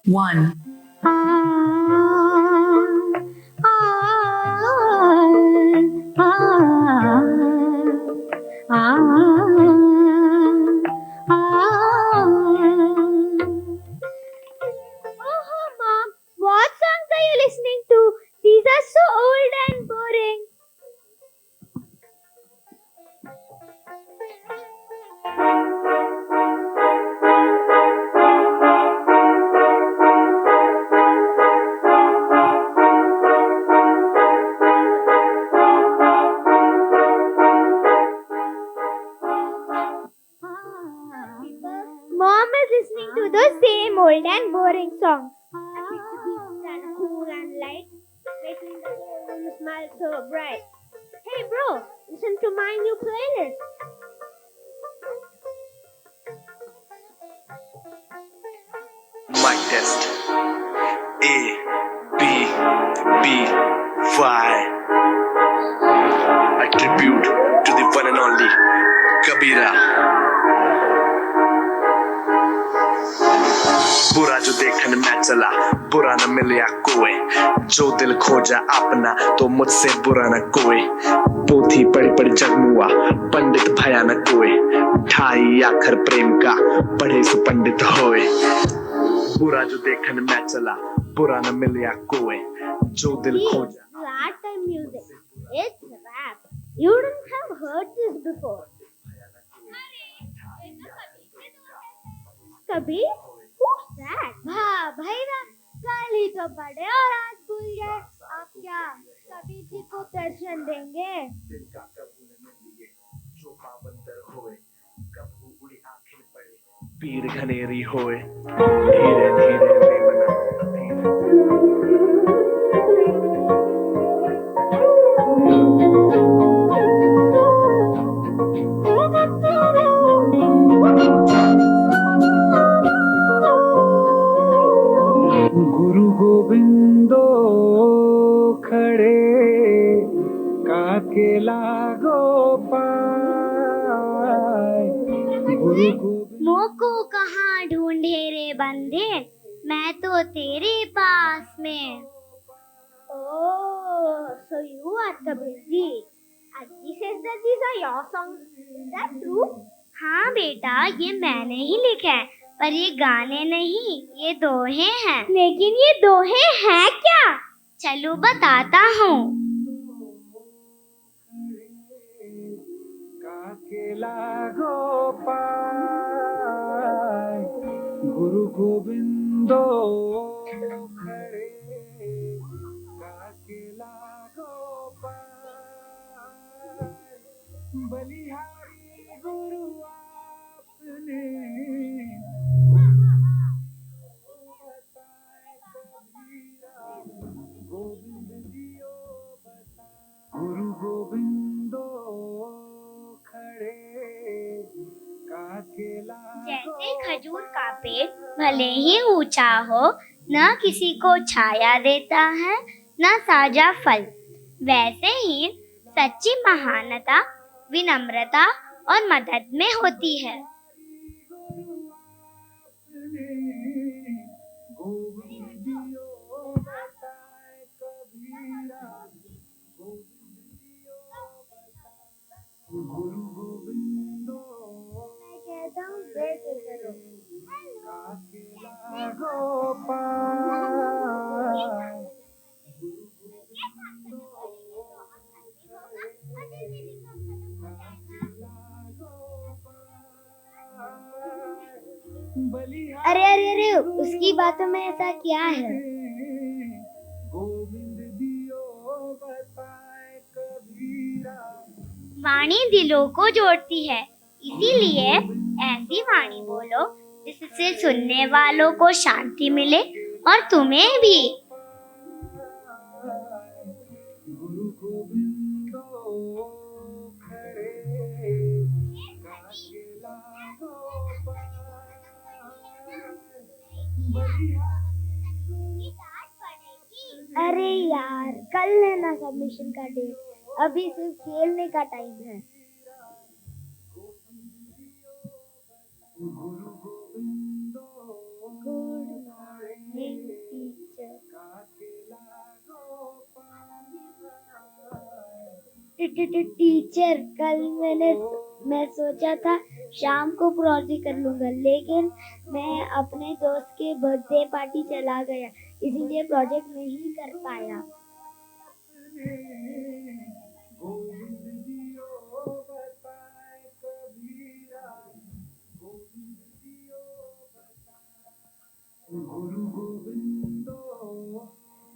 1. Oh, Mom, what songs are you listening to? These are so old and boring. Mom is listening to the same old and boring songs. The beats are cool and light, making the whole room smell so bright. Hey bro, listen to my new playlist. Mic test. A, B, B, Y. A tribute to the one and only Kabira. बुरा जो देखन मैं चला, बुरा न मिलया कोई, जो दिल खोजा अपना तो मुझसे बुरा न कोई। पोथी पढ़ी पढ़ी जगमुआ, पंडित भया न कोई, ढाई आखर प्रेम का पढ़े सु पंडित होए। बुरा जो देखन मैं चला, बुरा न मिलया कोई, जो दिल खोजा। That time music. It's rap. You wouldn't have heard this before. Kabir? Who's that? भैया कल ही तो पढ़े और आज भूल गए। आप क्या कबीर जी को दर्शन देंगे? दिल का कबू न मिलिए, जो पावंतर होए, कबू उड़ी आंखें पड़े, पीर घनेरी होए, धीरे धीरे मेमना गुरु गोविंदो खड़े काके लागो पाए। गुरु गोविंद मोको कहाँ ढूंढे रे बंदे, मैं तो तेरे पास में। Oh, so you are Kabir ji. Auntie says that these are your songs. Is that true? हाँ बेटा, ये मैंने ही लिखे हैं, पर ये गाने नहीं, ये दोहे हैं। लेकिन ये दोहे हैं क्या? चलो बताता हूँ। काके लागो पाए, गुरु गोविंदो खड़े काके लागो पाए। बलिहारी गुरु आपने गोविंद जियो बताए। गुरु गोविंदो खड़े काके लागो। जैसे खजूर का पेड़ भले ही ऊंचा हो, न किसी को छाया देता है, न साजा फल, वैसे ही सच्ची महानता विनम्रता और मदद में होती है। गोविंद जियो बताए कबीरा, गोविंद जियो बताए। गुरु गोविंदो मैं कहता हूँ बेटे करो। काके लागो पाए। अरे अरे अरे, उसकी बातों में ऐसा क्या है? गोविंद दियो बताए कबीरा। वाणी दिलों को जोड़ती है, इसीलिए ऐसी वाणी बोलो जिससे सुनने वालों को शांति मिले और तुम्हें भी। गुरु गोविंदो खड़े काके लागो अरे यार, कल है ना सबमिशन का डेट, अभी सिर्फ खेलने का टाइम है। गुरु गोविंदो गुड मॉर्निंग टीचर, कल मैं सोचा था शाम को प्रोजेक्ट कर लूंगा, लेकिन मैं अपने दोस्त के बर्थडे पार्टी चला गया, इसीलिए प्रोजेक्ट नहीं कर पाया।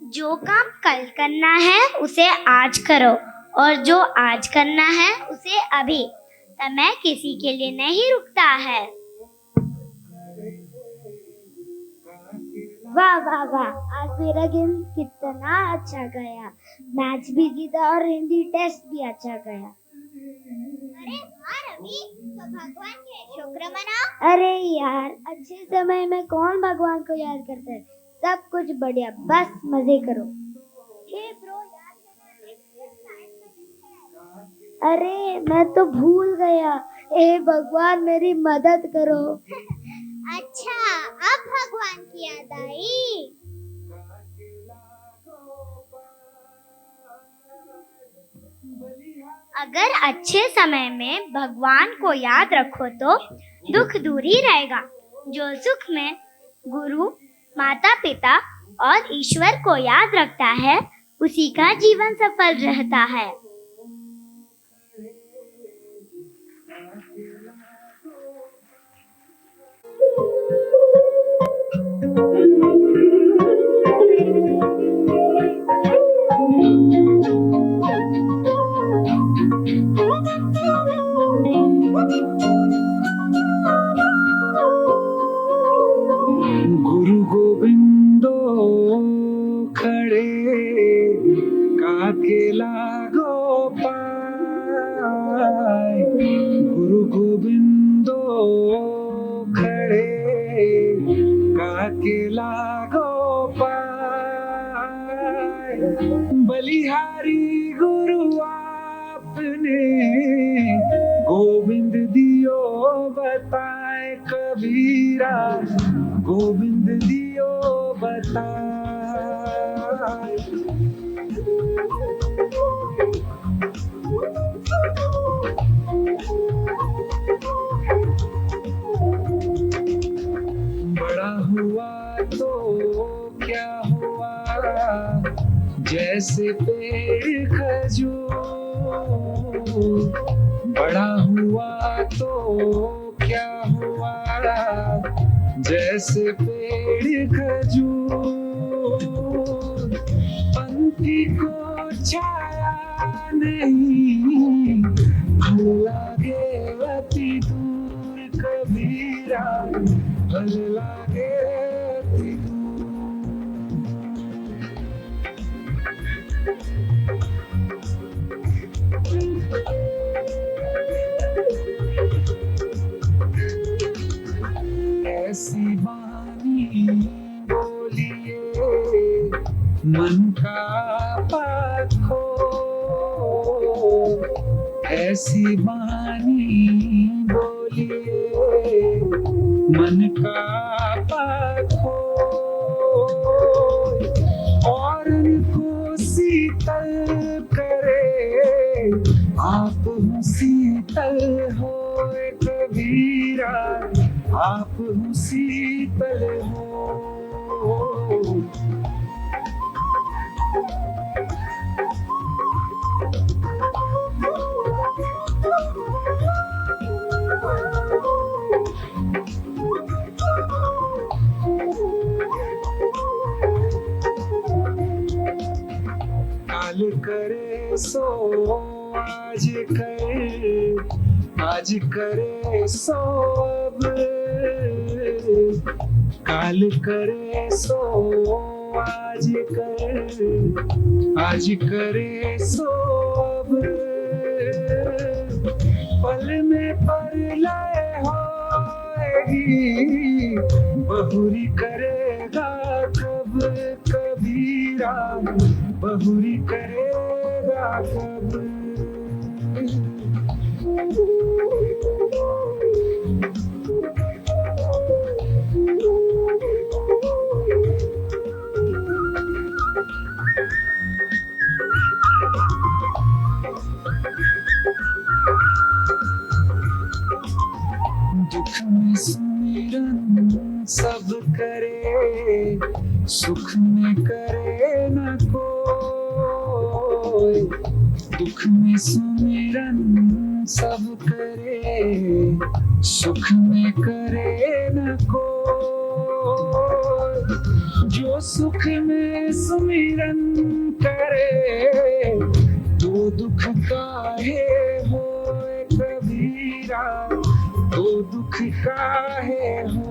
जो काम कल करना है उसे आज करो, और जो आज करना है उसे अभी। समय किसी के लिए नहीं रुकता है। वाह वाह वाह, आज मेरा गेम कितना अच्छा गया। मैच भी जीता और हिंदी टेस्ट भी अच्छा गया। अरे वाह रवि, तो भगवान के शुक्र मनाओ। अरे यार, अच्छे समय में कौन भगवान को याद करता है। सब कुछ बढ़िया, बस मजे करो। हे ब्रो, याद करना नेक्स्ट ईयर साइंस में है। अरे मैं तो भूल गया। हे भगवान, मेरी मदद करो। अच्छा, अब भगवान की याद आई। अगर अच्छे समय में भगवान को याद रखो तो दुख दूर ही रहेगा। जो सुख में गुरु, माता पिता और ईश्वर को याद रखता है, उसी का जीवन सफल रहता है। गुरु गोविंदो खड़े काकेला गोपाल। गुरु गोविंदो खड़े काकेला गोपाल। बलिहारी गुरु आपने गोविंद दियो बताए कबीरा। गोविंद दियो बताए। बड़ा हुआ तो क्या हुआ, जैसे पेड़ खजूर। बड़ा हुआ तो क्या हुआ, जैसे पेड़ खजूर। पंथी को छाया नहीं, फल लागे अति दूर कबीरा। फल लागे अति दूर। ऐसी वाणी बोलिए मन का बात हो। ऐसी वाणी बोलिए मन का बात हो। और उनको शीतल करे, आप शीतल हो कबीरा। आप शीतल हो। काल करे सो आज कर, आज करे सो अब। काल करे सो आज कर, आज करे सो अब। पल में परलय होएगी, बहुरी करेगा कब कबीरा। बहुरी करेगा कब। सब करे, सुख में करे न कोई, दुख में सुमिरन सब करे, सुख में करे न कोई। जो सुख में सुमिरन करे, तो दुख काहे होए कबीरा, तो दुख काहे होए।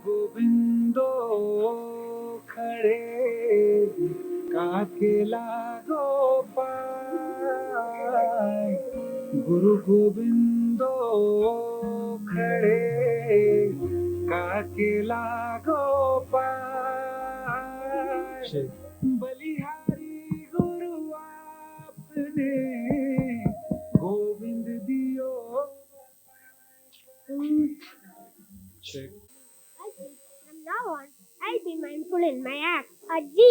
गोविंदो खड़े काके लागो पाय, गुरु गोविंदो खड़े काके लागो पाय। बलिहारी गुरु आपने गोविंद दियो। From now on, I'll be mindful in my act. Ajji,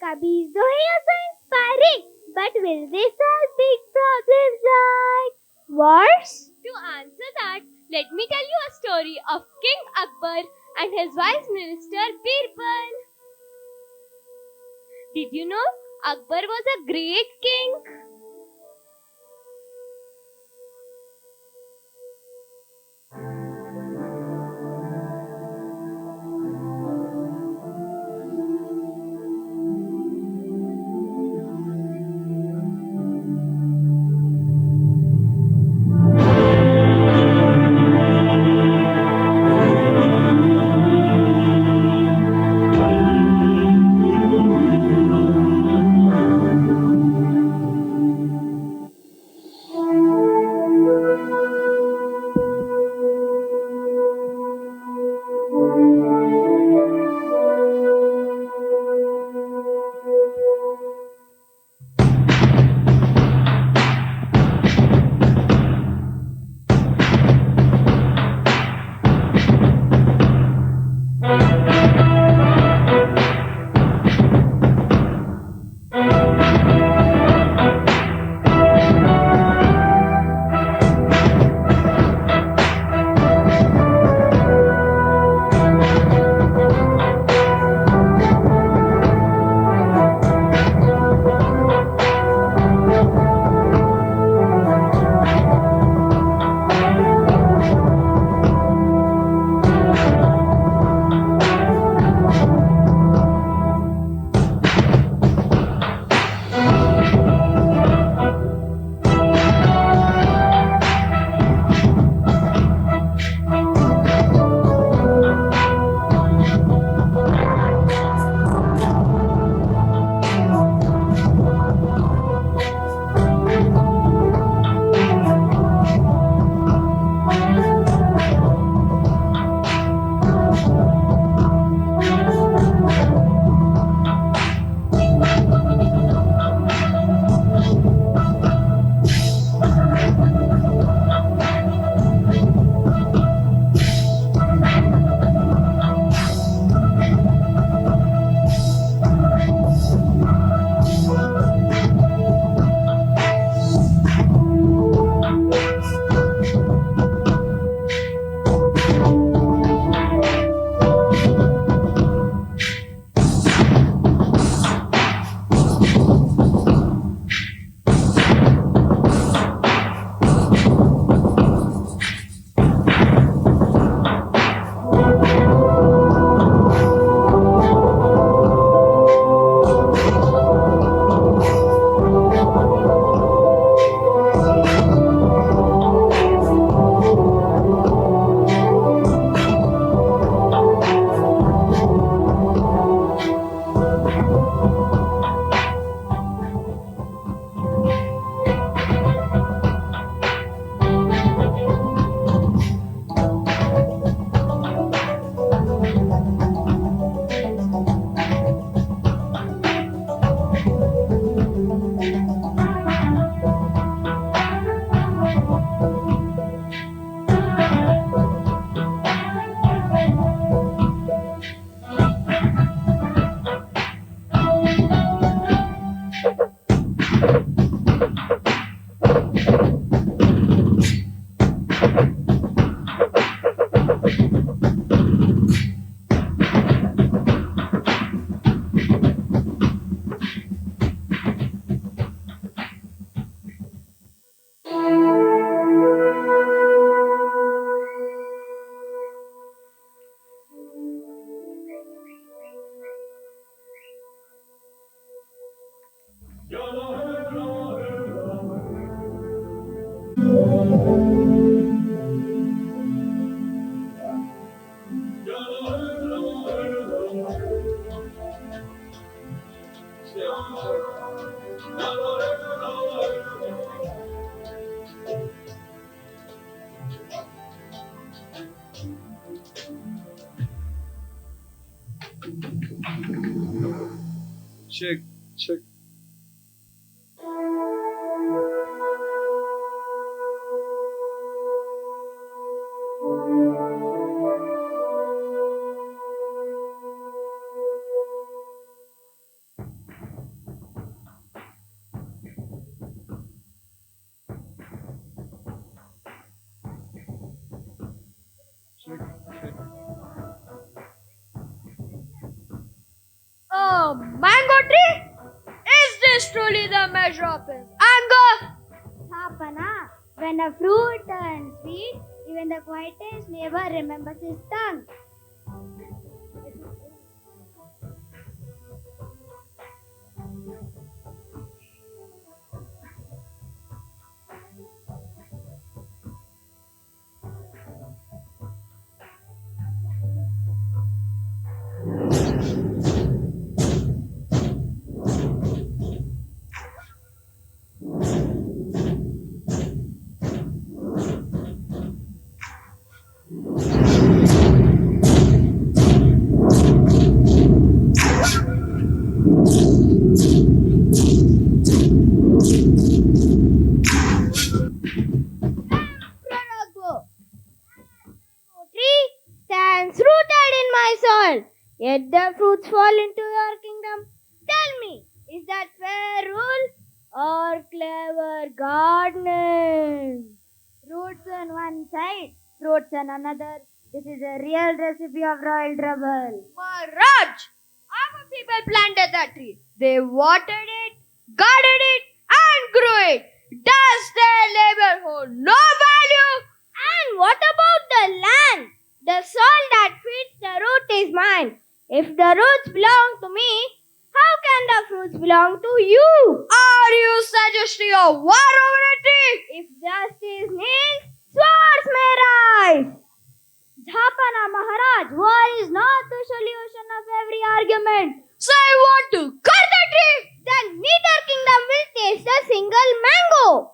Kabir's dohe are so inspiring. But will they solve big problems like wars? To answer that, let me tell you a story of King Akbar and his wise minister Birbal. Did you know Akbar was a great king? Check, check. Oh, mango tree? Is this truly the measure of his anger? Thapana, when a fruit turns sweet, even the quietest neighbor remembers his tongue. Pranago. Tree stands rooted in my soul, yet the fruits fall into your kingdom. Tell me, is that fair rule or clever gardening? Roots on one side, fruits on another. This is a real recipe of royal trouble. Maharaj, our people planted that tree. They watered it, guarded it, and grew it. Does their labor hold no value? And what about the land? The soil that feeds the root is mine. If the roots belong to me, how can the fruits belong to you? Are you suggesting a war over a tree? If justice needs, swords may rise. Dhapana Maharaj, war is not the solution of every argument. So I want to cut the tree. Then neither kingdom will taste a single mango.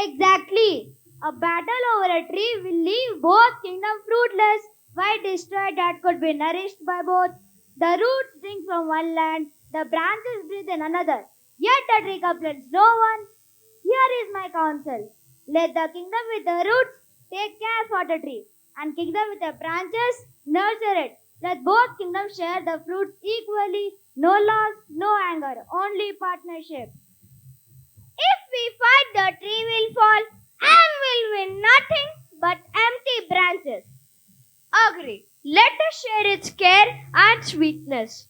Exactly. A battle over a tree will leave both kingdoms fruitless. Why destroy that could be nourished by both? The roots drink from one land, the branches breathe in another. Yet the tree complains no one. Here is my counsel. Let the kingdom with the roots take care for the tree, and kingdom with the branches nurture it. Let both kingdoms share the fruits equally. No loss, no anger, only partnership. If we fight, the tree will fall and will win nothing but empty branches. Agree. Let us share its care and sweetness.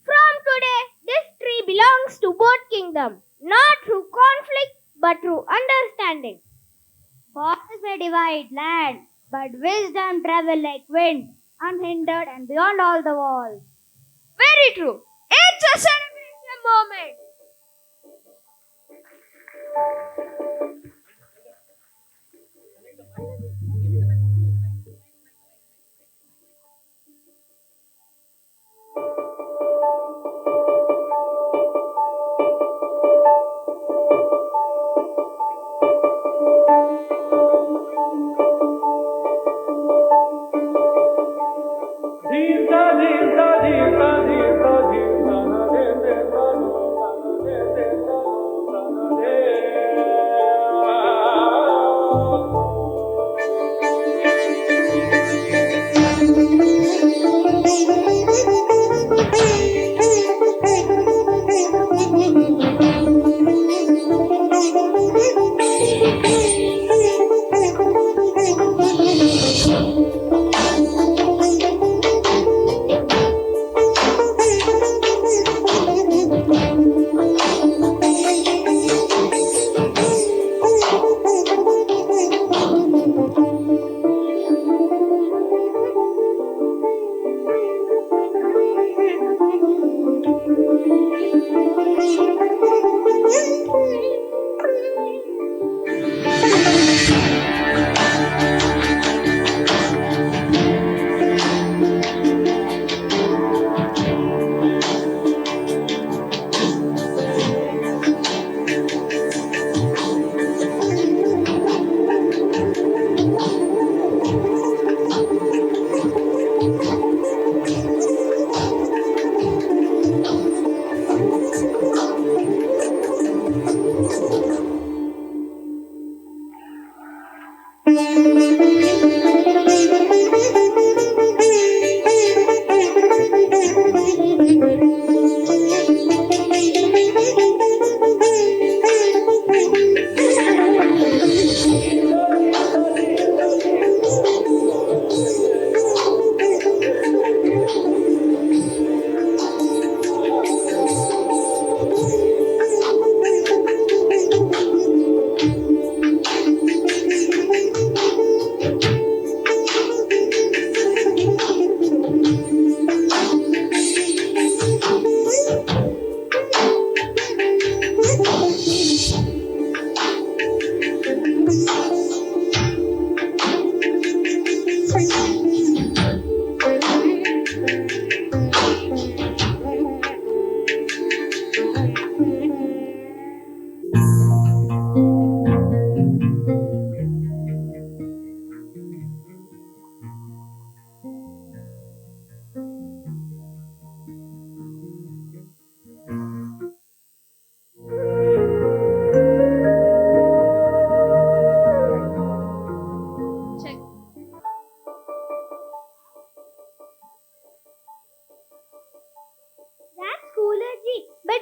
From today, this tree belongs to both kingdoms, not through conflict but through understanding. Wars may divide land, but wisdom travel like wind, unhindered and beyond all the walls. Very true. It's a celebration moment.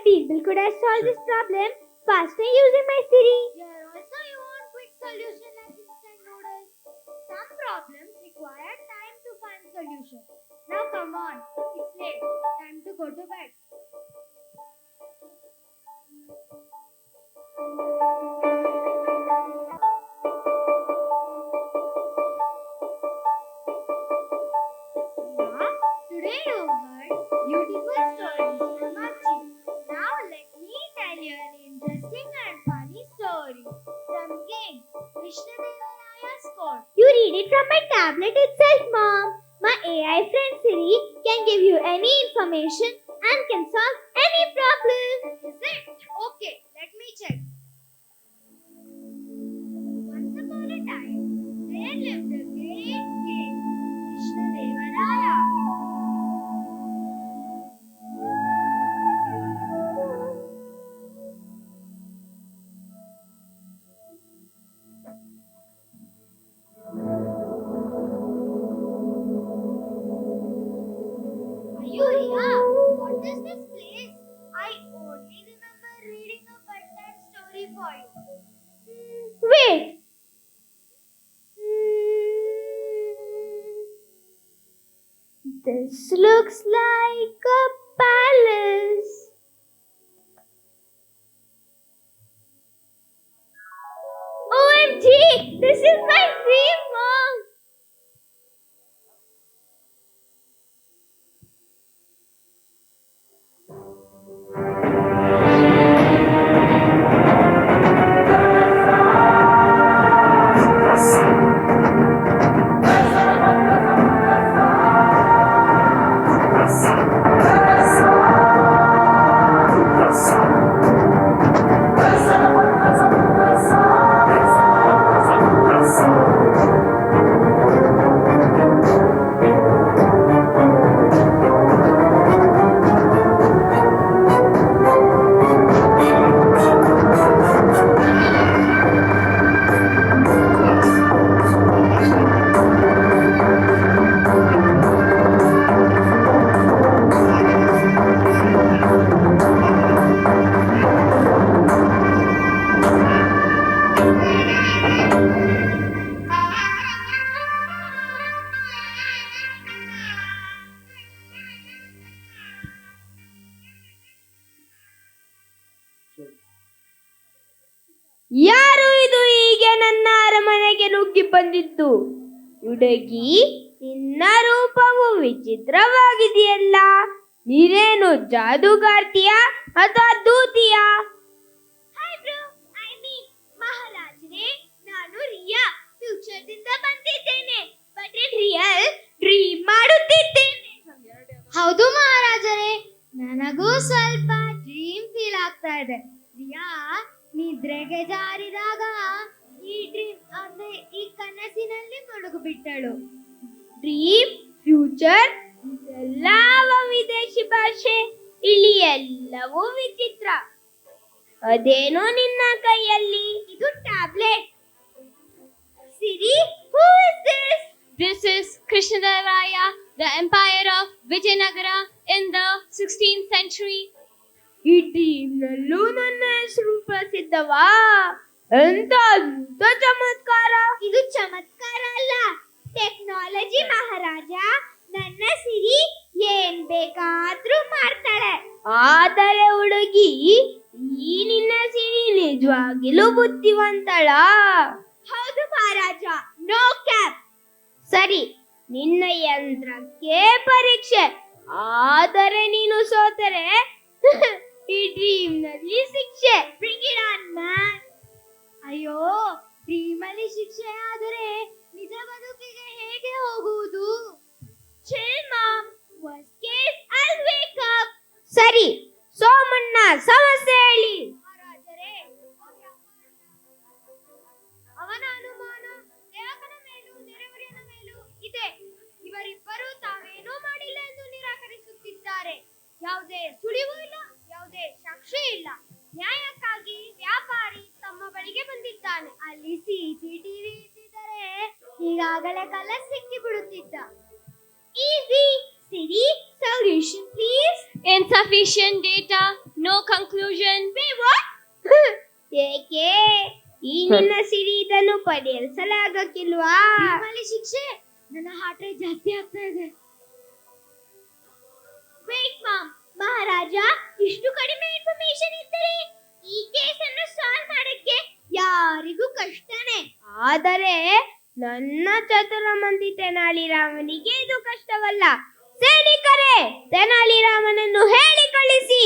that people could have solved this problem faster using my Siri. Here also you want quick solution like instant noodles. Some problems require time to find solution. Now come on, it's late. Time to go to bed. Today you heard beautiful stories from Archie. Now let me tell you an interesting and funny story from King Krishnadevaraya's court. You read it from my tablet itself, Mom. My AI friend Siri can give you any information and can solve any problem. Is it? Okay, let me check. Once upon a time, there lived a great king, Krishnadevaraya. Ayuriya, what is this place? I only remember reading a bedtime story for you. Wait. This looks like a palace. OMG! This is my dream, Mom! ಯಾರು ಇದು ಹೀಗೆ ನನ್ನ ಅರಮನೆಗೆ ನುಗ್ಗಿ ಬಂದಿದ್ದು? ಹುಡುಗಿ, ನಿನ್ನ ರೂಪವು ವಿಚಿತ್ರವಾಗಿದೆಯಲ್ಲ. ನೀನೇನು ಜಾದೂಗಾರ್ತಿಯಾ ಅಥವಾ ದೂತಿಯಾ? Hi bro, I mean ಮಹಾರಾಜರೇ, ನಾನು ರಿಯಾ ಫ್ಯೂಚರ್ದಿಂದ ಬಂದಿದ್ದೇನೆ. ಬಟ್ ಇನ್ ರಿಯಲ್ ಡ್ರೀಮ್ ಮಾಡುತ್ತಿದ್ದೇನೆ. ಹೌದು ಮಹಾರಾಜರೇ, ನನಗೂ ಸ್ವಲ್ಪ ಡ್ರೀಮ್ ಫೀಲ್ ಆಗ್ತಾ ಇದೆ. ರಿಯಾ ನಿದ್ರೆಗೆ ಜಾರಿದಾಗ ಈ ಡ್ರೀಮ್ ಅಂದ್ರೆ ಈ ಕನಸಿನಲ್ಲಿ ಮುಳುಗಿಬಿಟ್ಟಳು. ಡ್ರೀಮ್, ಫ್ಯೂಚರ್, ಇದೆಲ್ಲ ವಿದೇಶಿ ಭಾಷೆ. ಇಲ್ಲಿ ಎಲ್ಲವೂ ವಿಚಿತ್ರ. ಅದೇನೋ ನಿನ್ನ ಕೈಯಲ್ಲಿ? ಇದು tablet. Siri, who is this? This is Krishnadevaraya, the empire of Vijayanagara in the 16th century. ಈ ಡ್ರೀಮ್ನಲ್ಲೂ ನನ್ನ ಹೆಸರು ಪ್ರಸಿದ್ಧವಾ? ಎಂತ ಅದ್ಭುತ ಚಮತ್ಕಾರ! ಇದು ಚಮತ್ಕಾರ ಅಲ್ಲ, ಟೆಕ್ನಾಲಜಿ ಮಹಾರಾಜ. ನನ್ನ ಸಿರಿ ಏನ್ ಬೇಕಾದ್ರೂ ಮಾಡ್ತಾಳೆ. ಆದರೆ ಹುಡುಗಿ, ಈ ನಿನ್ನ ಸಿರಿ ನಿಜವಾಗಿಲೂ ಬುದ್ಧಿವಂತಳ? ಹೌದು ಮಹಾರಾಜ, ನೋ ಕ್ಯಾಪ್. ಸರಿ, ನಿನ್ನ ಯಂತ್ರಕ್ಕೆ ಪರೀಕ್ಷೆ. ಆದರೆ ನೀನು ಸೋತರೆ ಈ ಡ್ರೀಮ್ ನಲ್ಲಿ ಶಿಕ್ಷೆ. Bring it on, man. ಅಯ್ಯೋ, ಡ್ರೀಮ್ ಅಲ್ಲಿ ಶಿಕ್ಷೆ ಆದರೆ ನಿಜ ಬದುಕಿಗೆ ಹೇಗೆ ಹೋಗುವುದು? Chill, Mom. Worst case, I'll wake up. ಸರಿ, ಸೋಮಣ್ಣ ಸಮಸ್ಯೆ ಹೇಳಿ. ಮಹಾರಾಜರೇ, ಅವನ ಅನುಮಾನ ದೇವಕನ ಮೇಲೂ ನೆರೆಹೊರೆಯನ ಮೇಲೂ ಇದೆ. ಇವರಿಬ್ಬರು ತಾವೇನೂ ಮಾಡಿಲ್ಲ ಎಂದು ನಿರಾಕರಿಸುತ್ತಿದ್ದಾರೆ. ಯಾವುದೇ ಸುಳಿವು ಇಲ್ಲ, ಯಾವುದೇ ಸಾಕ್ಷಿ ಇಲ್ಲ. ನ್ಯಾಯಕ್ಕಾಗಿ ವ್ಯಾಪಾರಿ ತಮ್ಮ ಬಳಿಗೆ ಬಂದಿದ್ದಾನೆ. ಅಲ್ಲಿ ಸಿಸಿಟಿವಿ ಇದ್ದಿದ್ದರೆ ಈಗಾಗಲೇ ಕಳ್ಳ ಸಿಕ್ಕಿ ಬಿಡುತ್ತಿದ್ದ. Easy. Siri, solution please. Insufficient data, no conclusion. Wait, what? ಏಕೆ ಈ ನಿನ್ನ ಸಿರಿ ಇದನ್ನು ಪರಿಹರಿಸಲಾಗಕ್ಕಿಲ್ವಾ? ನಿಮ್ಮಲ್ಲಿ ಶಿಕ್ಷೆ ನನ್ನ ಹಾರ್ಟ್ ರೇಟ್ ಜಾಸ್ತಿ ಆಗ್ತಾ ಇದೆ. Wait, mom. ಮಹಾರಾಜ, ಇಷ್ಟು ಕಡಿಮೆ ಇನ್ಫಾರ್ಮೇಶನ್ ಇದ್ದರೆ ಈ ಕೇಸ್ ಅನ್ನು ಸಾಲ್ವ್ ಮಾಡಕ್ಕೆ ಯಾರಿಗೂ ಕಷ್ಟನೇ. ಆದರೆ ನನ್ನ ಚತುರಮಂದಿ ತೆನಾಲಿರಾಮನಿಗೆ ಇದು ಕಷ್ಟವಲ್ಲ. ಸೈನಿಕರೇ, ತೆನಾಲಿರಾಮನನ್ನು ಹೇಳಿ ಕಳಿಸಿ.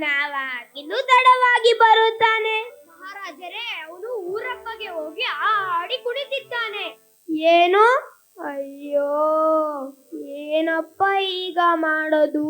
ನಾವಾಗಿನ್ನು ತಡವಾಗಿ ಬರುತ್ತಾನೆ. ಮಹಾರಾಜರೇ, ಅವನು ಊರಪ್ಪಗೆ ಹೋಗಿ ಆಡಿ ಕುಣಿತಿದ್ದಾನೆ. ಏನು? ಅಯ್ಯೋ, ಏನಪ್ಪ ಈಗ ಮಾಡೋದು?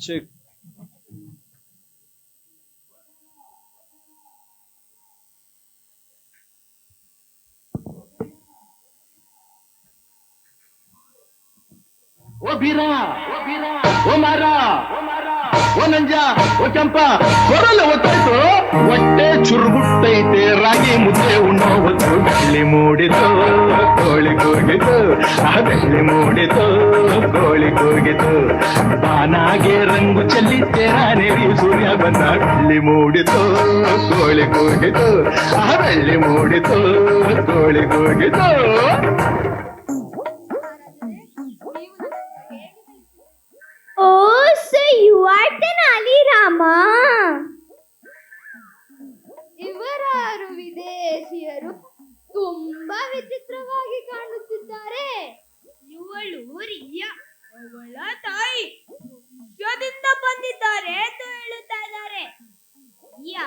ಚೆಕ್. ಓ ಬೀರ, ಓ ಮಾರ, ಓ ನಂಜ, ಓ ಕೆಂಪ, ಕೊರಲು ಒತ್ತಾಯ್ತು, ಹೊಟ್ಟೆ ಚುರುಗುಟ್ಟೈತೆ, ರಾಗಿ ಮುದ್ದೆ ಉಣ್ಣೋ ಹೊತ್ತು ಬೆಳ್ಳಿ ಮೂಡಿತು, ಕೋಳಿ ಕೂಗಿತು, ಆ ಬೆಳ್ಳಿ ಮೂಡಿತು, ಕೋಳಿ ಕೂಗಿತು, ಬಾನಾಗೆ ರಂಗು ಚೆಲ್ಲಿ ತೆರಾನೆರಿ ಸೂರ್ಯ ಬಂದ, ಬೆಳ್ಳಿ ಮೂಡಿತು, ಕೋಳಿ ಕೂಗಿತು, ಆ ಬೆಳ್ಳಿ ಮೂಡಿತು, ಕೋಳಿ ಕೂಗಿತು. Oh, so you are Tenali Rama. ಇವರಾರು ವಿದೇಶಿಯರು ತುಂಬಾ ವಿಚಿತ್ರವಾಗಿ ಕಾಣುತ್ತಿದ್ದಾರೆ. ಇವಳು ರಿಯಾ, ಅವಳ ತಾಯಿ ಭವಿಷ್ಯದಿಂದ ಬಂದಿದ್ದಾರೆ ಎಂದು ಹೇಳುತ್ತಾ ಇದ್ದಾರೆ. ರಿಯಾ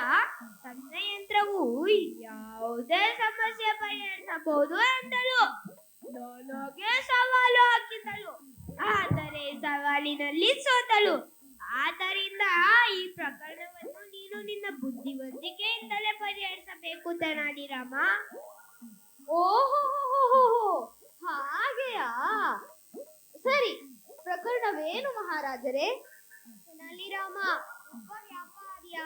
ತನ್ನ ಯಂತ್ರವು ಯಾವುದೇ ಸಮಸ್ಯೆ ಪರಿಹರಿಸಬಹುದು ಎಂದಳು. ನನಗೆ ಸವಾಲು ಹಾಕಿದಳು, ಆದರೆ ಸವಾಲಿನಲ್ಲಿ ಸೋತಳು. ಆದ್ದರಿಂದ ಈ ಪ್ರಕರಣವನ್ನು ನೀನು ನಿನ್ನ ಬುದ್ಧಿವಂತಿಕೆಯಿಂದಲೇ ಪರಿಹರಿಸಬೇಕು ತೆನಾಲಿ ರಾಮ. ಓಹೋ, ಹಾಗೆಯಾ? ಸರಿ, ಪ್ರಕರಣವೇನು ಮಹಾರಾಜರೇ? ತೆನಾಲಿ ರಾಮ ಒಬ್ಬ ವ್ಯಾಪಾರಿಯ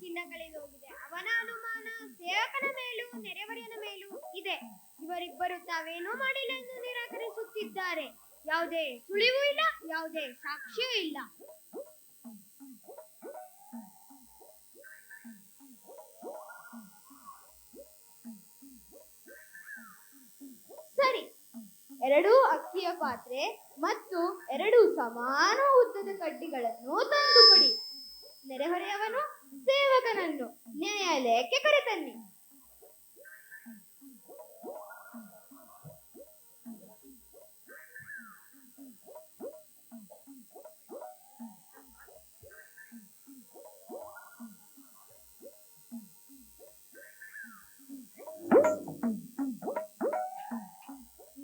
ಚಿನ್ನ ಕಳೆದು ಹೋಗಿದೆ. ಅವನ ಅನುಮಾನ ಸೇವಕನ ಮೇಲೂ ನೆರೆಹೊರೆಯನ ಮೇಲೂ ಇದೆ. ಇವರಿಬ್ಬರು ತಾವೇನೂ ಮಾಡಿಲ್ಲ ಎಂದು ನಿರಾಕರಿಸುತ್ತಿದ್ದಾರೆ. ಯಾವುದೇ ಸುಳಿವು ಇಲ್ಲ, ಯಾವುದೇ ಸಾಕ್ಷ್ಯವೂ ಇಲ್ಲ. ಸರಿ, 2 ಅಕ್ಕಿಯ ಪಾತ್ರೆ ಮತ್ತು 2 ಸಮಾನ ಉದ್ದದ ಕಡ್ಡಿಗಳನ್ನು ತಂದುಕೊಡಿ. ನೆರೆಹೊರೆಯವನು ಸೇವಕನನ್ನು ನ್ಯಾಯಾಲಯಕ್ಕೆ ಕರೆತನ್ನಿ.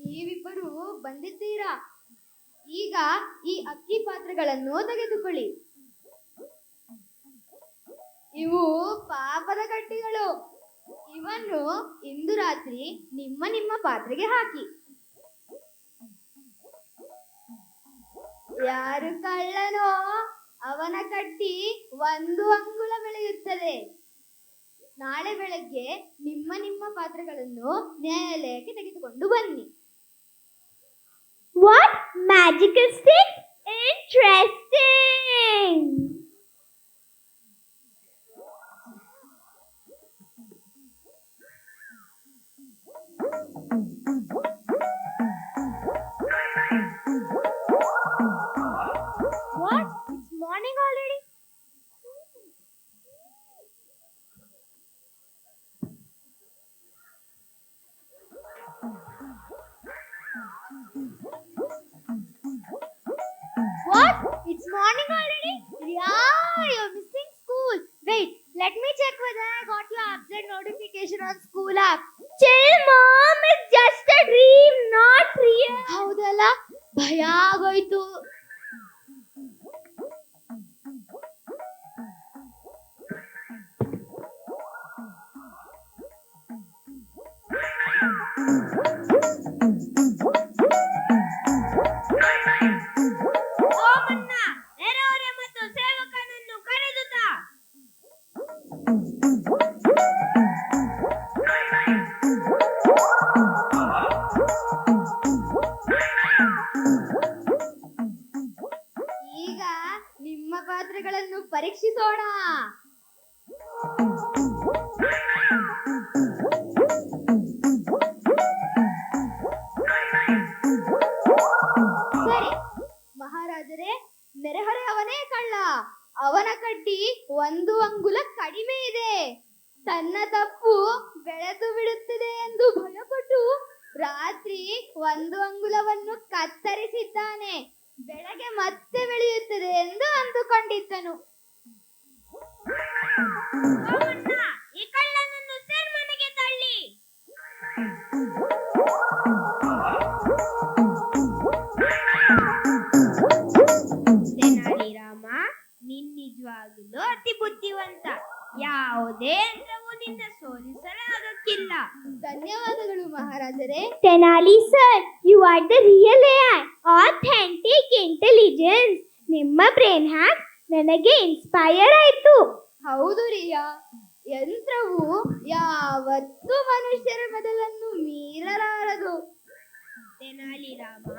ನೀವಿಬ್ಬರು ಬಂದಿದ್ದೀರಾ. ಈಗ ಈ ಅಕ್ಕಿ ಪಾತ್ರೆಗಳನ್ನು ತೆಗೆದುಕೊಳ್ಳಿ. ಇವು ಪಾಪದ ಕಡ್ಡಿಗಳು. ಇವನ್ನು ಇಂದು ರಾತ್ರಿ ನಿಮ್ಮ ಪಾತ್ರೆಗೆ ಹಾಕಿ. ಯಾರು ಕಳ್ಳನೋ ಅವನ ಕಡ್ಡಿ 1 ಅಂಗುಳ ಬೆಳೆಯುತ್ತದೆ. ನಾಳೆ ಬೆಳಗ್ಗೆ ನಿಮ್ಮ ಪಾತ್ರೆಗಳನ್ನು ನ್ಯಾಯಾಲಯಕ್ಕೆ ತೆಗೆದುಕೊಂಡು ಬನ್ನಿ. What magical stick? Interesting. What? It's morning already? What? It's morning already? Yeah, you're missing school. Wait, let me check whether I got your absent notification on school app. Chill, mom. It's just a dream, not real. ಹೌದಲ್ಲ, ಭಯ ಆಗೋಯ್ತು. ಓಮನ್ನ ನೆರೆಹೊರೆ ಮತ್ತು ಸೇವಕನನ್ನು ಕರೆದುತಾ. ಈಗ ನಿಮ್ಮ ಪಾತ್ರೆಗಳನ್ನು ಪರೀಕ್ಷಿಸೋಣ. ಸರಿ ಮಹಾರಾಜರೇ, ನೆರೆಹೊರೆಯವನೇ ಕಳ್ಳ. ಅವನ ಕಡ್ಡಿ 1 ಅಂಗುಲ ಕಡಿಮೆ ಇದೆ. ತನ್ನ ತಪ್ಪು ಬೆಳೆದು ಬಿಡುತ್ತದೆ ಎಂದು ಭಯಪಟ್ಟು ರಾತ್ರಿ 1 ಅಂಗುಲವನ್ನು ಕತ್ತರಿಸಿದ್ದಾನೆ. ಬೆಳಗ್ಗೆ ಮತ್ತೆ ಬೆಳೆಯುತ್ತದೆ ಎಂದು ಅಂದುಕೊಂಡಿದ್ದನು. ಓಮನ್ನ ಈ ಕಳ್ಳನನ್ನು ಸೆರೆಮನೆಗೆ ತಳ್ಳಿ. ತೆನಾಲಿ ರಾಮ ಆದರೆ Tenali sir, you are the real AI, authentic intelligence. ನಿಮ್ಮ ಬ್ರೈನ್ ಹ್ಯಾಕ್ ನನಗೆ ಇನ್ಸ್ಪೈರ್ ಆಯ್ತು. ಹೌದು ರಿಯಾ, ಯಂತ್ರವು ಯಾವತ್ತೂ ಮನುಷ್ಯರ ಮೊದಲನ್ನು ಮೀರಲಾರದು. ತೆನಾಲಿ ರಾಮ,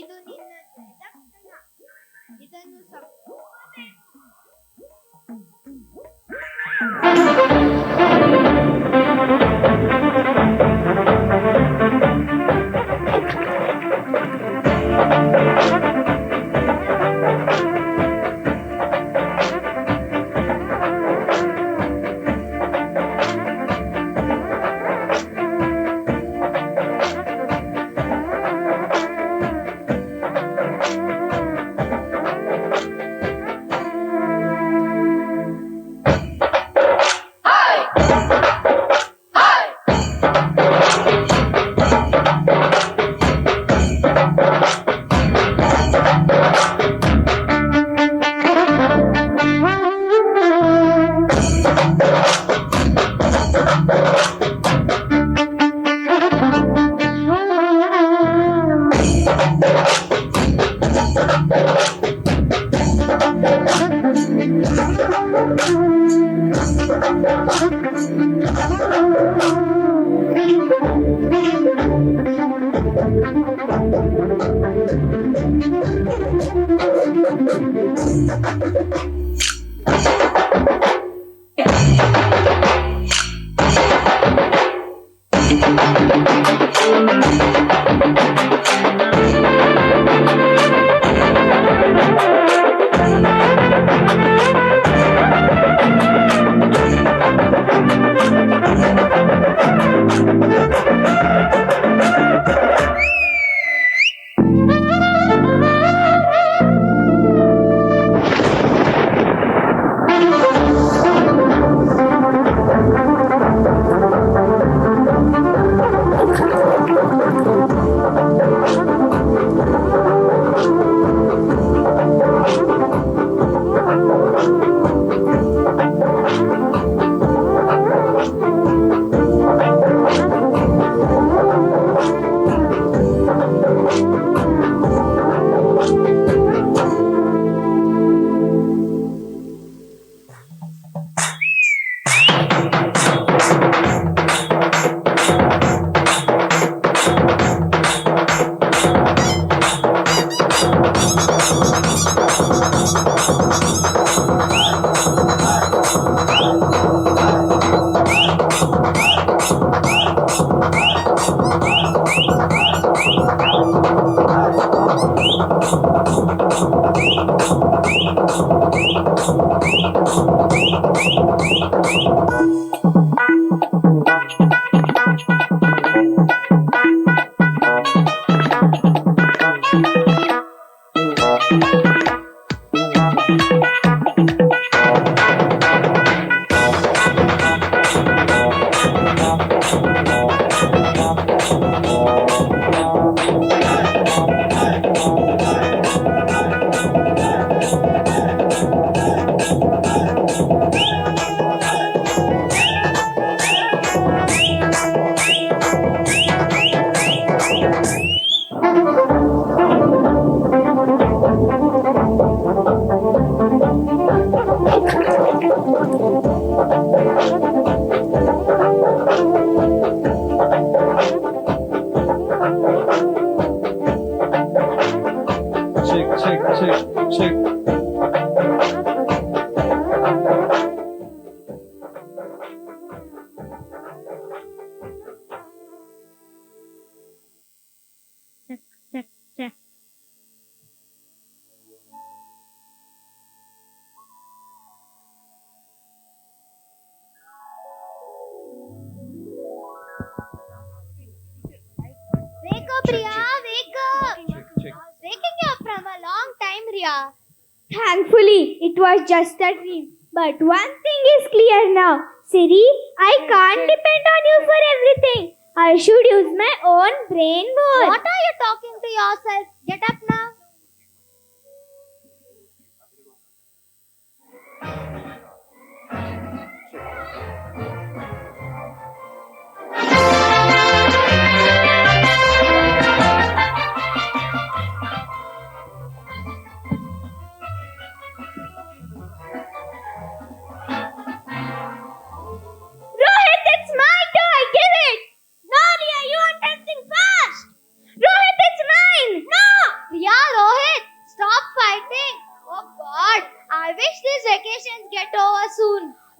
ಇದು ನಿನ್ನ ದಡ್ಡತನ. ಇದನ್ನು Thankfully, it was just a dream. But one thing is clear now. Siri, I can't depend on you for everything. I should use my own brain more. What are you talking to yourself? Get up now.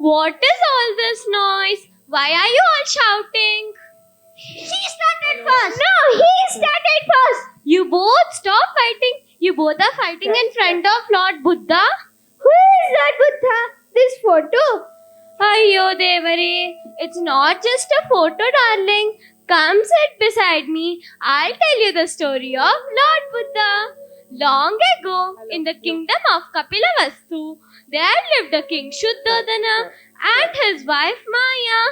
What is all this noise? Why are you all shouting? She started first. No, he started first. You both stop fighting. You both are fighting in front of Lord Buddha. Who is Lord Buddha? This photo? Ayyo Devari, it's not just a photo, darling. Come sit beside me. I'll tell you the story of Lord Buddha. Long ago, in the kingdom of Kapilavastu, there lived a king Shuddhodana and his wife Maya.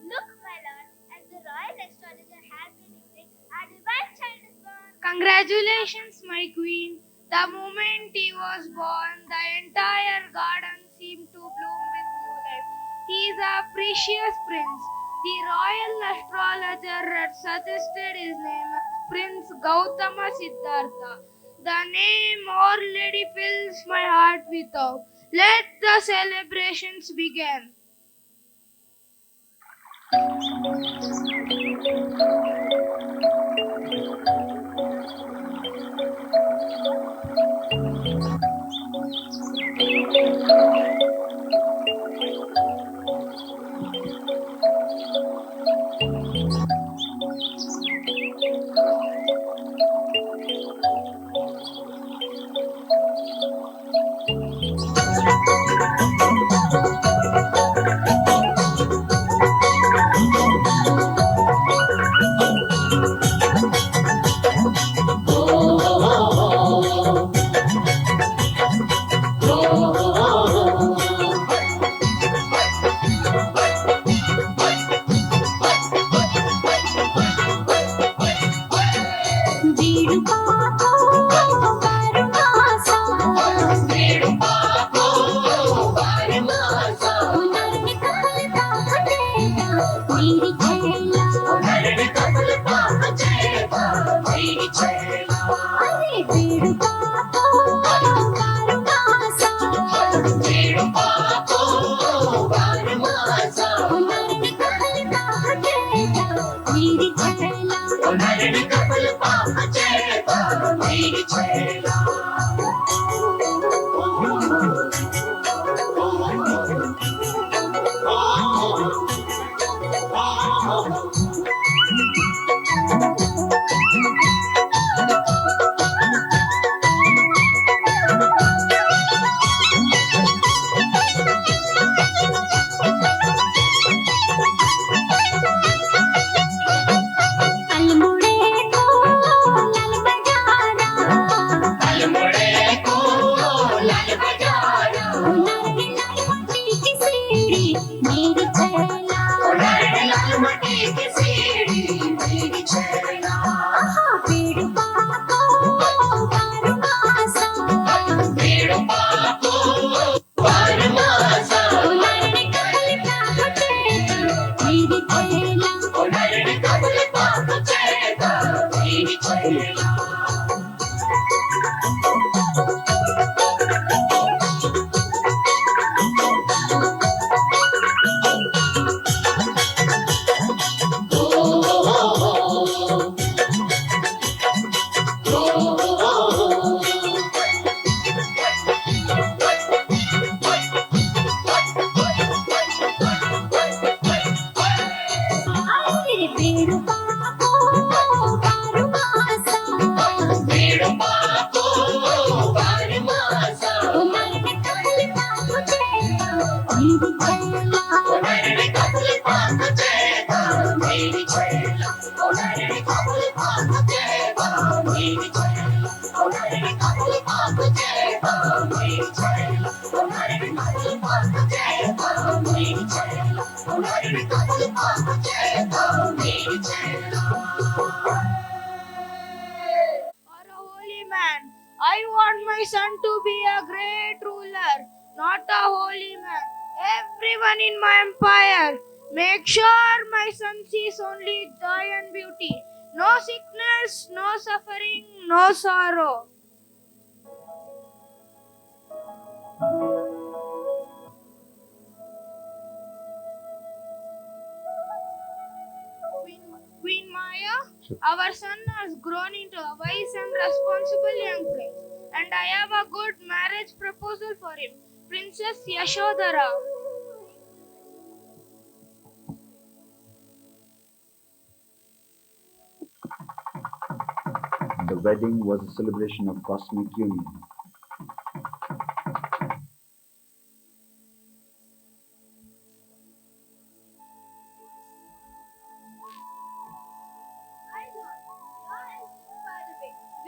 Look, my lord, as the royal astrologer has predicted, our divine child is born. Congratulations, my queen. The moment he was born, the entire garden seemed to bloom with new life. He is a precious prince. The royal astrologer had suggested his name as Prince Gautama Siddhartha. The name already fills my heart with awe. Let the celebrations begin. I want my son to be a great ruler, not a holy man. Everyone in my empire, make sure my son sees only joy and beauty. No sickness, no suffering, no sorrow. Our son has grown into a wise and responsible young prince, and I have a good marriage proposal for him. Princess Yashodhara. The wedding was a celebration of cosmic union.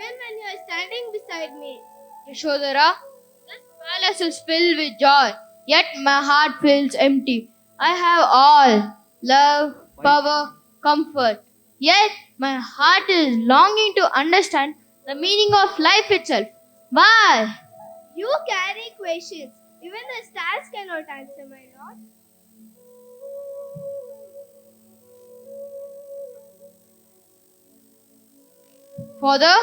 When you are standing beside me, Yashodhara, this palace is filled with joy, yet my heart feels empty. I have all love, power, comfort, yet my heart is longing to understand the meaning of life itself. Why? You carry questions. Even the stars cannot answer, my lord. Father,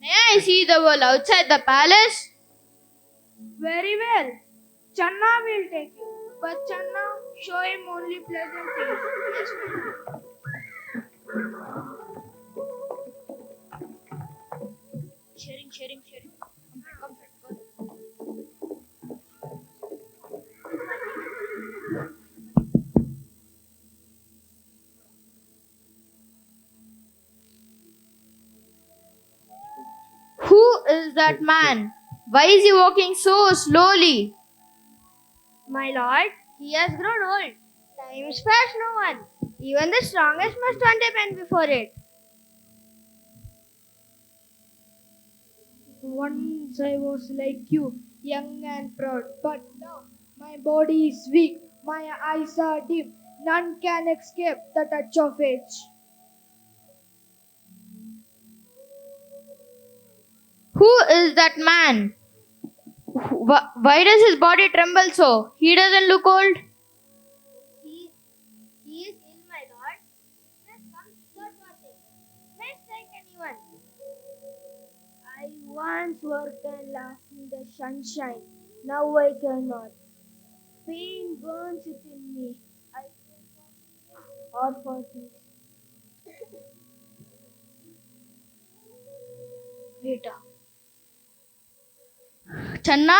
may I see the world outside the palace? Very well. Channa will take you. But Channa, show him only pleasant things. Yes, ma'am. Sharing. Who is that man? Why is he walking so slowly? My lord, he has grown old. Time spares no one. Even the strongest must one day bend before it. Once I was like you, young and proud, but now my body is weak, my eyes are dim, none can escape the touch of age. Who is that man? Why does his body tremble so? He doesn't look old. He is ill, my lord. Sickness comes without warning. May strike anyone. I once worked and laughed in the sunshine. Now I cannot. Pain burns within me. I cannot or for peace. Vita. Channa,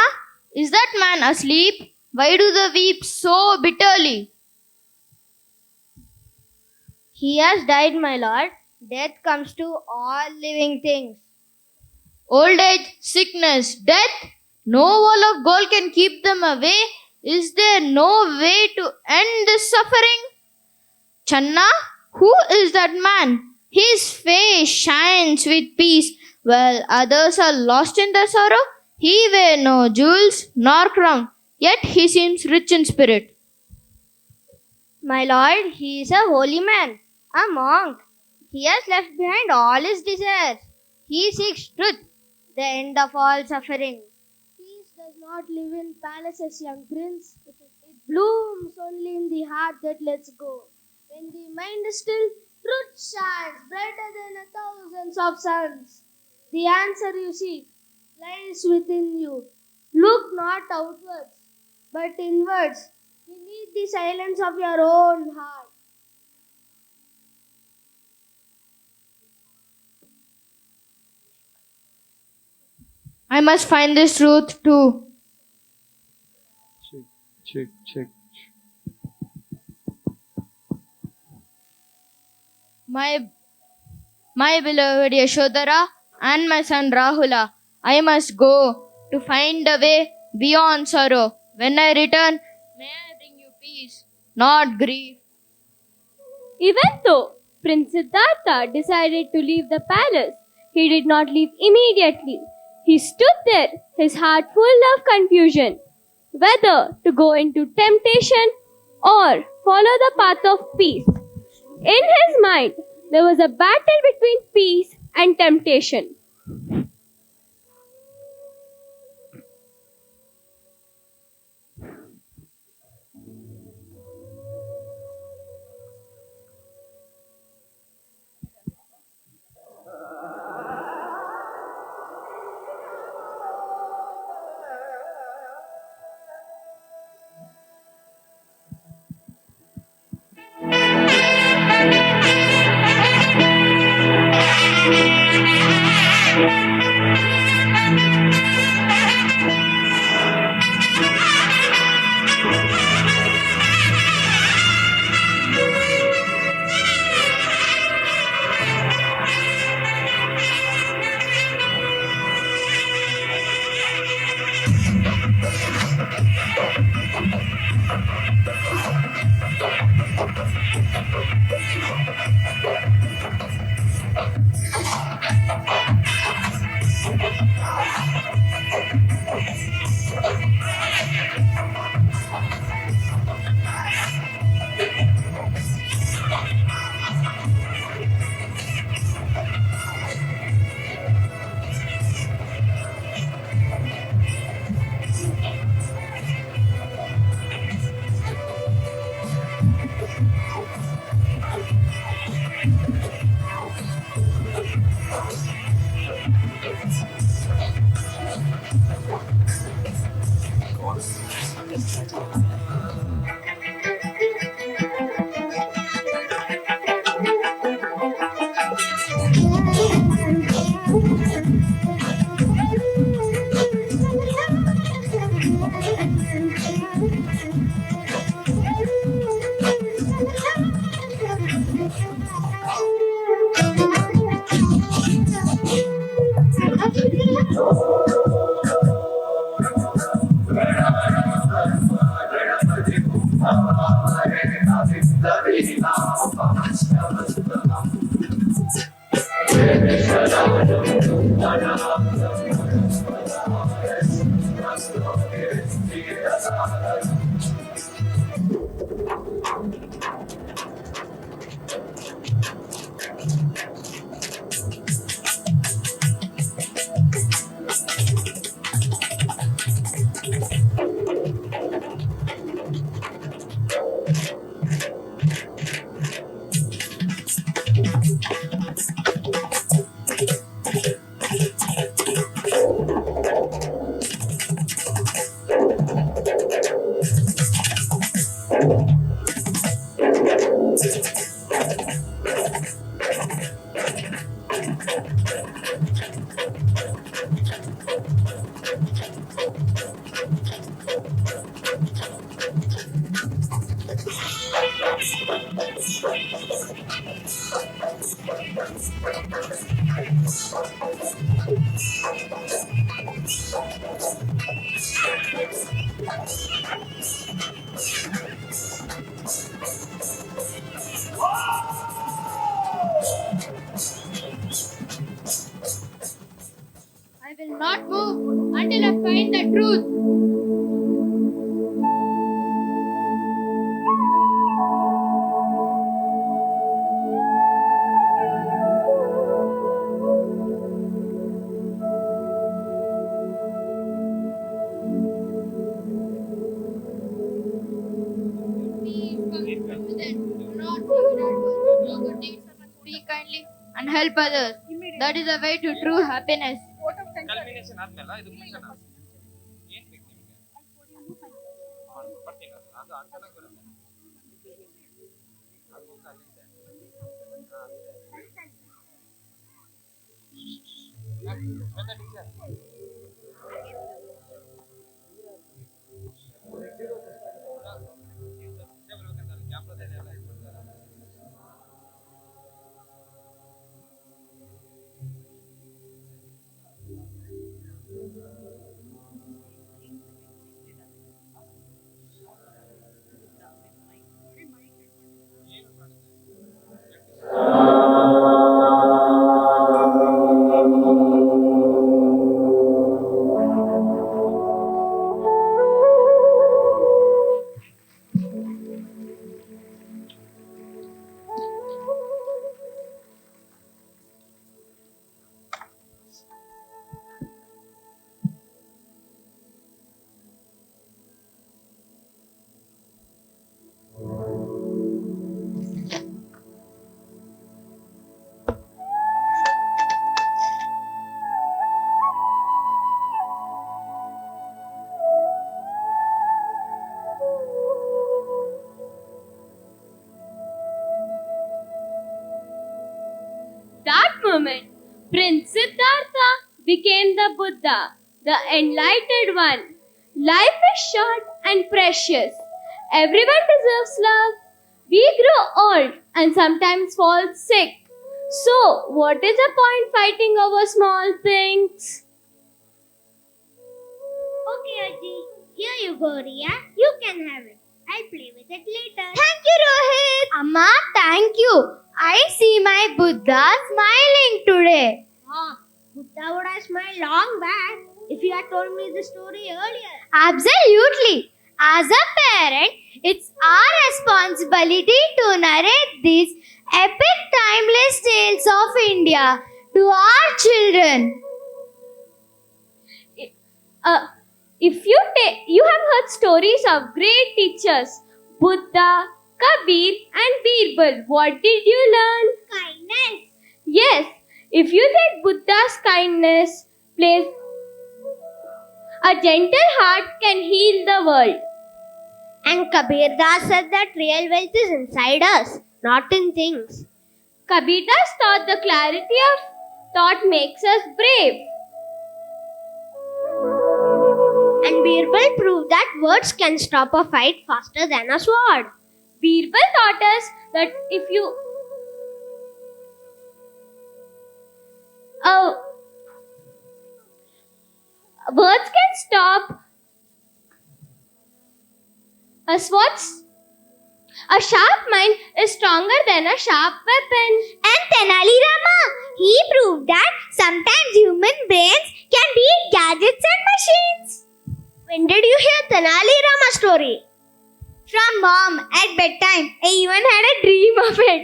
is that man asleep? Why do they weep so bitterly? He has died, my lord. Death comes to all living things. Old age, sickness, death? No wall of gold can keep them away. Is there no way to end this suffering? Channa, who is that man? His face shines with peace, while others are lost in their sorrow. He wear no jewels nor crown, yet he seems rich in spirit. My lord, he is a holy man, a monk. He has left behind all his desires. He seeks truth, the end of all suffering. Peace does not live in palaces, young prince. It blooms only in the heart that lets go. When the mind is still, truth shines brighter than thousands of suns. The answer you seek lies within you. Look not outwards, but inwards, beneath the silence of your own heart. I must find this truth too. Check. My beloved Yashodhara and my son Rahula, I must go to find a way beyond sorrow. When I return, may I bring you peace, not grief. Even though Prince Siddhartha decided to leave the palace, he did not leave immediately. He stood there, his heart full of confusion, whether to go into temptation or follow the path of peace. In his mind, there was a battle between peace and temptation. I will not move until I find the truth. Please forgive me, President. Do not forget our words. Do good deeds speak kindly and help others. That is the way to true happiness. Culmination ಆದ್ಮೇಲೆ ಇದು ಮುಗಿಸೋಣ ಏನ್ ಬೇಕು ನಿಮಗೆ ಬರ್ತೀನಿ ಅದು ಅರ್ಥನಾಗಿ ಬರುತ್ತೆ ಅದು book ಅಲ್ಲಿದೆ. ಬಂದ ಟೀಚರ್ ಕ್ಯಾಮ್ರಾದಲ್ಲಿ ಎಲ್ಲ ಇಟ್ಕೊಳ್ತಾರೆ. That moment, Prince Siddhartha became the Buddha, the enlightened one. Life is short and precious. Everyone deserves love. We grow old and sometimes fall sick. So, what is the point fighting over small things? Okay, Aji. Here you go, Ria. You can have it. I'll play with it later. Thank you, Rohit. Amma, thank you. I see my Buddha smiling today. Buddha would have smiled long back if you had told me the story earlier. Absolutely. As a parent, it's our responsibility to narrate these epic timeless tales of India to our children. If you have heard stories of great teachers, Buddha, Kabir and Birbal, what did you learn? Kindness. Yes, if you take Buddha's kindness place, a gentle heart can heal the world. And Kabir Das said that real wealth is inside us, not in things. Kabir Das thought the clarity of thought makes us brave. And Birbal proved that words can stop a fight faster than a sword. Birbal taught us that if you words can stop a sharp mind is stronger than a sharp weapon. And Tenali Rama, he proved that sometimes human brains can beat gadgets and machines. When did you hear Tenali Rama story? From mom at bedtime. I even had a dream of it.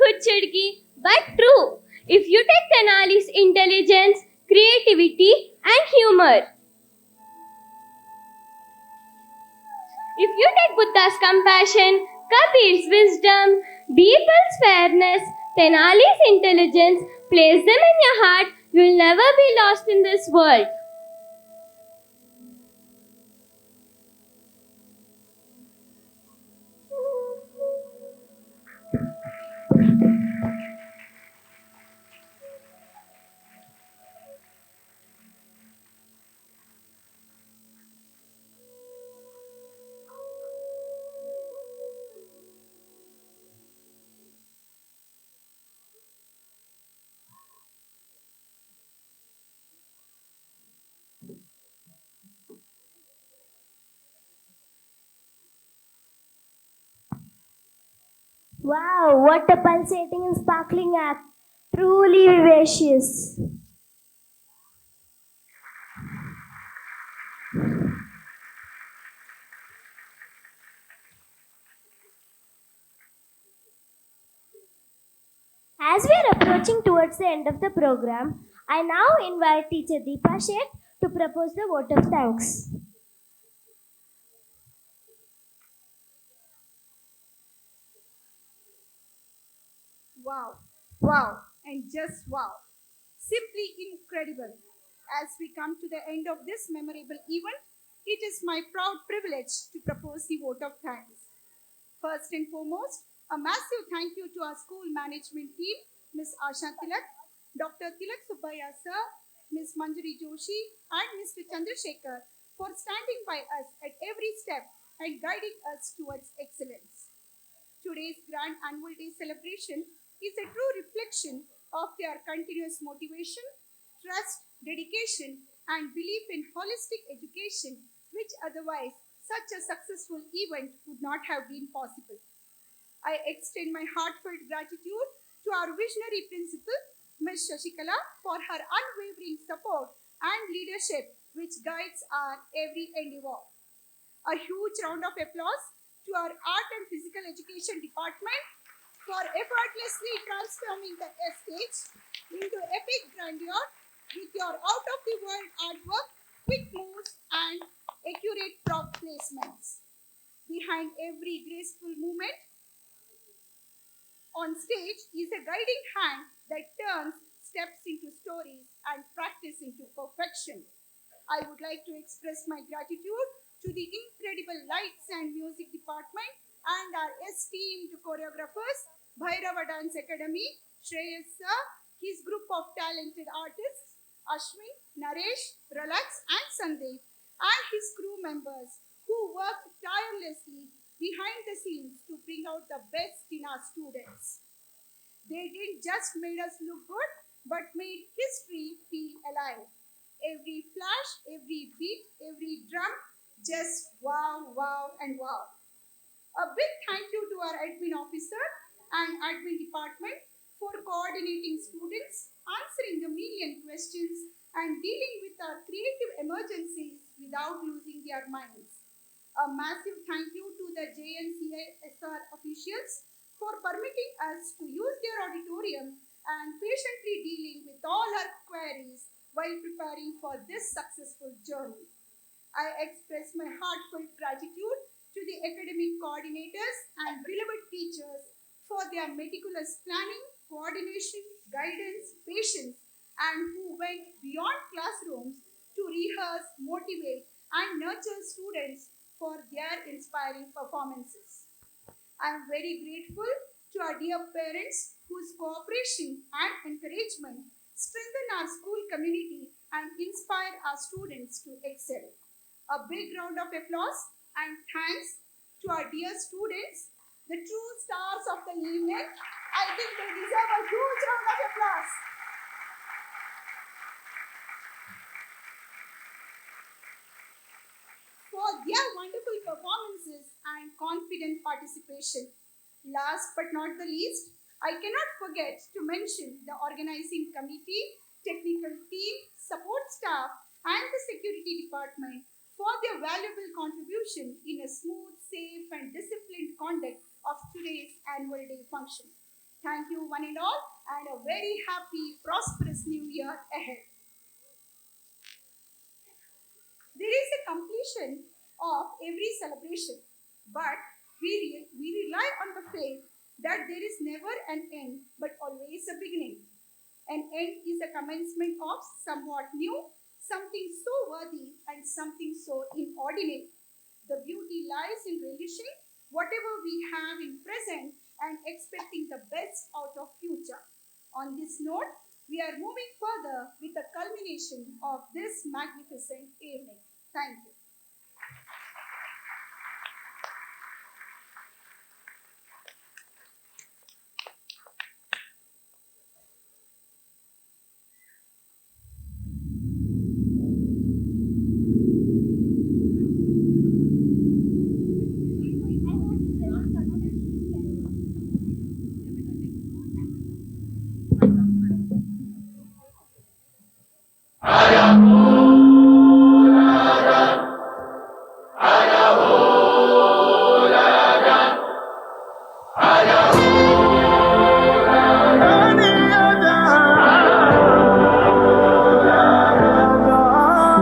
Huchidki, but true. If you take Tenali's intelligence, creativity and humor. If you take Buddha's compassion, Kabir's wisdom, Birbal's fairness, Tenali's intelligence, place them in your heart, you'll never be lost in this world. Wow, what a pulsating and sparkling act. Truly vivacious. As we are approaching towards the end of the program, I now invite teacher Deepa Sheth to propose the vote of thanks. Wow, and just wow. Simply incredible. As we come to the end of this memorable event, it is my proud privilege to propose the vote of thanks. First and foremost, a massive thank you to our school management team, Ms. Asha Tilak, Dr. Tilak Subbaya sir, Ms. Manjari Joshi, and Mr. Chandrasekhar for standing by us at every step and guiding us towards excellence. Today's Grand Annual Day celebration is a true reflection of their continuous motivation, trust, dedication, and belief in holistic education, which otherwise such a successful event would not have been possible. I extend my heartfelt gratitude to our visionary principal, Ms. Shashikala, for her unwavering support and leadership, which guides our every endeavor. A huge round of applause to our Art and Physical Education Department for effortlessly transforming the stage into epic grandeur with your out-of-the-world artwork, quick moves, and accurate prop placements. Behind every graceful movement on stage is a guiding hand that turns steps into stories and practice into perfection. I would like to express my gratitude to the incredible lights and music department and our esteemed choreographers, Bhairava Dance Academy, Shreyas sir, his group of talented artists, Ashwin, Naresh, Relax and Sandeep, and his crew members who worked tirelessly behind the scenes to bring out the best in our students. They didn't just made us look good, but made history feel alive. Every flash, every beat, every drum, just wow, wow, and wow. A big thank you to our admin officer and admin department for coordinating students, answering the million questions, and dealing with our creative emergencies without losing their minds. A massive thank you to the JNCISR officials for permitting us to use their auditorium and patiently dealing with all our queries while preparing for this successful journey. I express my heartfelt gratitude to the academic coordinators and beloved teachers for their meticulous planning, coordination, guidance, patience, and who went beyond classrooms to rehearse, motivate, and nurture students for their inspiring performances. I am very grateful to our dear parents whose cooperation and encouragement strengthen our school community and inspire our students to excel. A big round of applause and thanks to our dear students, the true stars of the evening. I think they deserve a huge round of applause. For their wonderful performances and confident participation. Last but not the least, I cannot forget to mention the organizing committee, technical team, support staff, and the security department for their valuable contribution in a smooth, safe, and disciplined conduct of today's annual day function. Thank you, one and all, and a very happy, prosperous new year ahead. There is a completion of every celebration, but we rely on the faith that there is never an end, but always a beginning. An end is a commencement of somewhat new, something so worthy and something so inordinate. The beauty lies in relishing whatever we have in present and expecting the best out of future. On this note, we are moving further with the culmination of this magnificent evening. Thank you.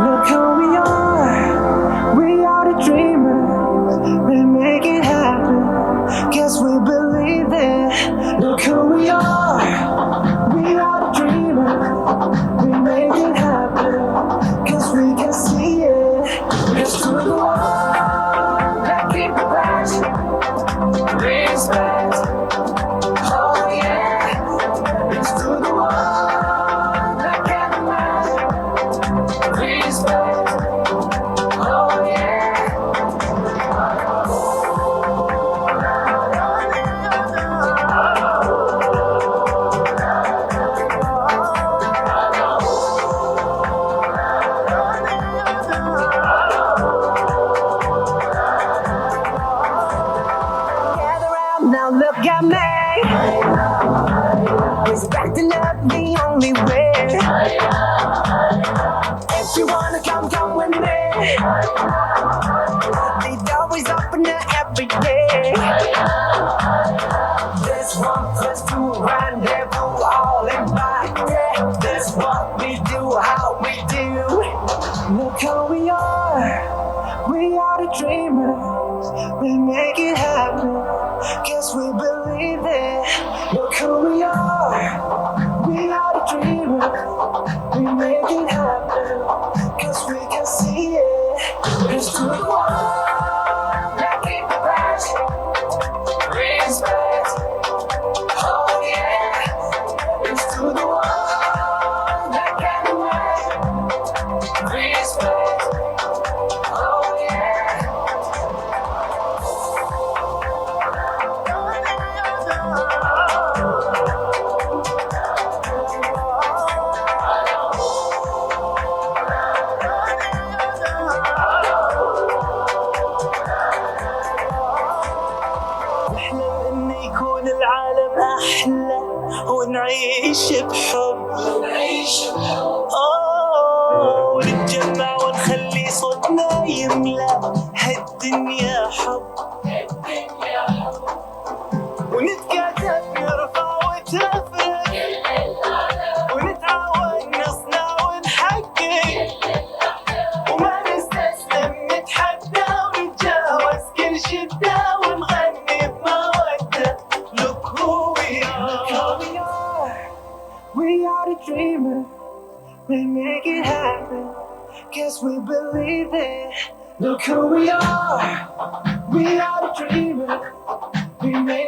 Look who we are the dreamers, we make it happen, guess we believe it. Look who we are the dreamers, we make it happen, guess we can see it. It's to the one that keep the passion, respect, oh yeah. It's to the one that can imagine, respect, oh yeah. Gather round now, look at me. Respecting love the only way. If you wanna come with me. The door is open every day. This 1+2 rendezvous all in back. Yeah, that's what we do, how we do. Look who we are the dreamers, we make it happen, guess we believe it. Look who we are the dreamers, we make it happen, guess we can see it. It's to the one that keep the passion, respect, oh yeah. It's to the one that can imagine, respect, oh yeah. yes, we believe it. Look who we are the dreamers. We make